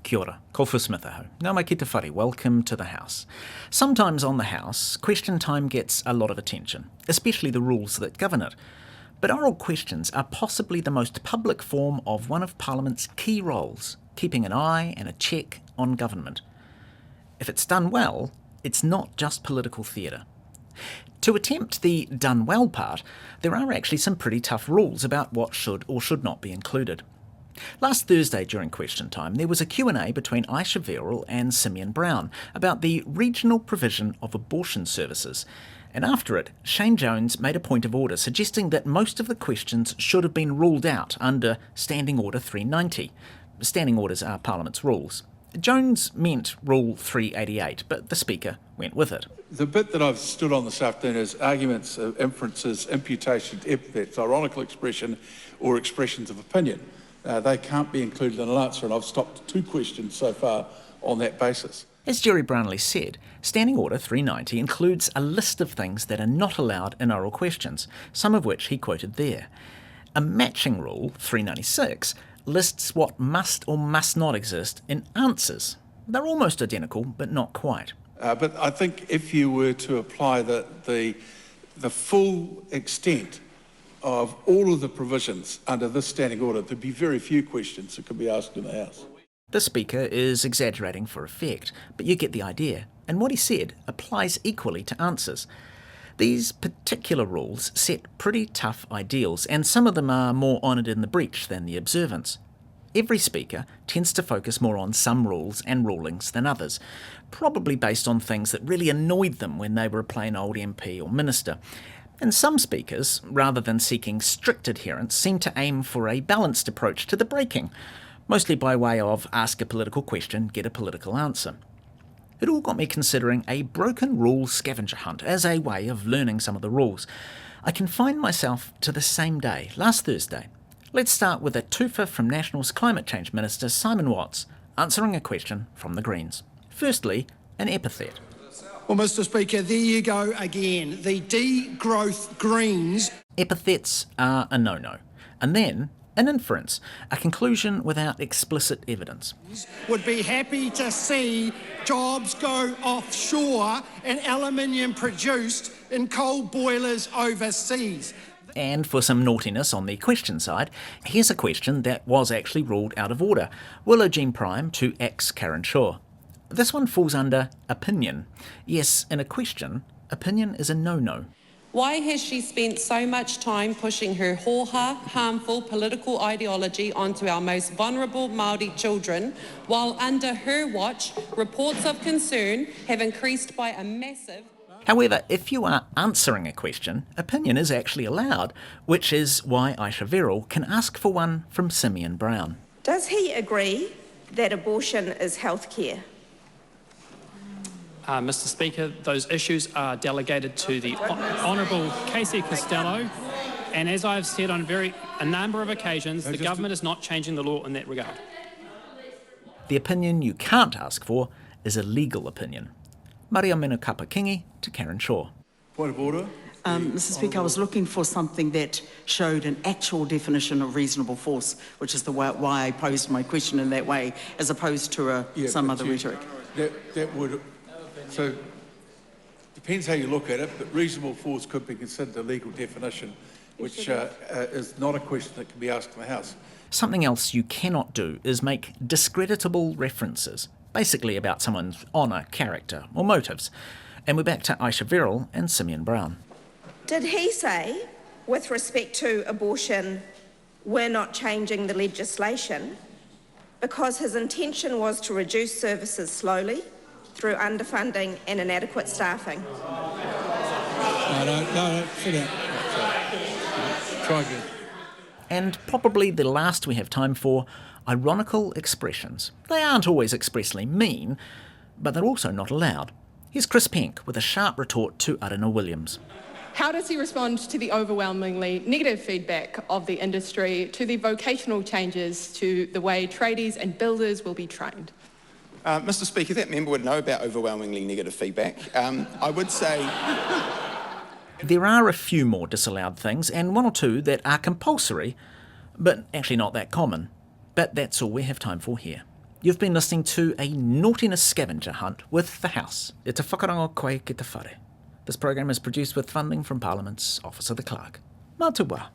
Kia ora, ko Smith aho. Ngā mai ki te whare, welcome to the House. Sometimes on the House, question time gets a lot of attention, especially the rules that govern it. But oral questions are possibly the most public form of one of Parliament's key roles, keeping an eye and a check on government. If it's done well, it's not just political theatre. To attempt the done well part, there are actually some pretty tough rules about what should or should not be included. Last Thursday during question time, there was a Q&A between Aisha Verrill and Simeon Brown about the regional provision of abortion services. And after it, Shane Jones made a point of order suggesting that most of the questions should have been ruled out under Standing Order 390. Standing orders are Parliament's rules. Jones meant Rule 388, but the Speaker went with it. The bit that I've stood on this afternoon is arguments, inferences, imputations, epithets, ironical expression or expressions of opinion. They can't be included in an answer, and I've stopped 2 questions so far on that basis. As Jerry Brownlee said, Standing Order 390 includes a list of things that are not allowed in oral questions, some of which he quoted there. A matching rule, 396, lists what must or must not exist in answers. They're almost identical, but not quite. But I think if you were to apply the full extent of all of the provisions under this standing order, there'd be very few questions that could be asked in the House. The Speaker is exaggerating for effect, but you get the idea, and what he said applies equally to answers. These particular rules set pretty tough ideals, and some of them are more honoured in the breach than the observance. Every Speaker tends to focus more on some rules and rulings than others, probably based on things that really annoyed them when they were a plain old MP or minister. And some Speakers, rather than seeking strict adherence, seem to aim for a balanced approach to the breaking, mostly by way of ask a political question, get a political answer. It all got me considering a broken rule scavenger hunt as a way of learning some of the rules. I confined myself to the same day, last Thursday. Let's start with a twofer from National's Climate Change Minister Simon Watts, answering a question from the Greens. Firstly, an epithet. Well, Mr Speaker, there you go again. The degrowth Greens. Epithets are a no-no. And then, an inference, a conclusion without explicit evidence. Would be happy to see jobs go offshore and aluminium produced in coal boilers overseas. And for some naughtiness on the question side, here's a question that was actually ruled out of order. Will Jean Prime to ex-Karen Shaw? This one falls under opinion. Yes, in a question, opinion is a no-no. Why has she spent so much time pushing her hoha, harmful political ideology onto our most vulnerable Māori children, while under her watch, reports of concern have increased by a massive... However, if you are answering a question, opinion is actually allowed, which is why Aisha Verrill can ask for one from Simeon Brown. Does he agree that abortion is healthcare? Mr Speaker, those issues are delegated to the Honourable Casey Costello, and as I have said on a number of occasions, the government is not changing the law in that regard. The opinion you can't ask for is a legal opinion. Maria Menukapa Kingi to Karen Shaw. Point of order. Mr Speaker, I was looking for something that showed an actual definition of reasonable force, which is why I posed my question in that way, as opposed to some other rhetoric. That would... So, depends how you look at it, but reasonable force could be considered a legal definition, which is not a question that can be asked in the House. Something else you cannot do is make discreditable references, basically about someone's honour, character or motives. And we're back to Aisha Verrill and Simeon Brown. Did he say, with respect to abortion, we're not changing the legislation because his intention was to reduce services slowly through underfunding and inadequate staffing? No, sit down. Try again. And probably the last we have time for, ironical expressions. They aren't always expressly mean, but they're also not allowed. Here's Chris Penk with a sharp retort to Arina Williams. How does he respond to the overwhelmingly negative feedback of the industry, to the vocational changes to the way tradies and builders will be trained? Mr Speaker, that member would know about overwhelmingly negative feedback. I would say... There are a few more disallowed things, and one or two that are compulsory, but actually not that common. But that's all we have time for here. You've been listening to a naughtiness scavenger hunt with the House. E te whakarango koe ki te whare. This program is produced with funding from Parliament's Office of the Clerk. Mā te wā.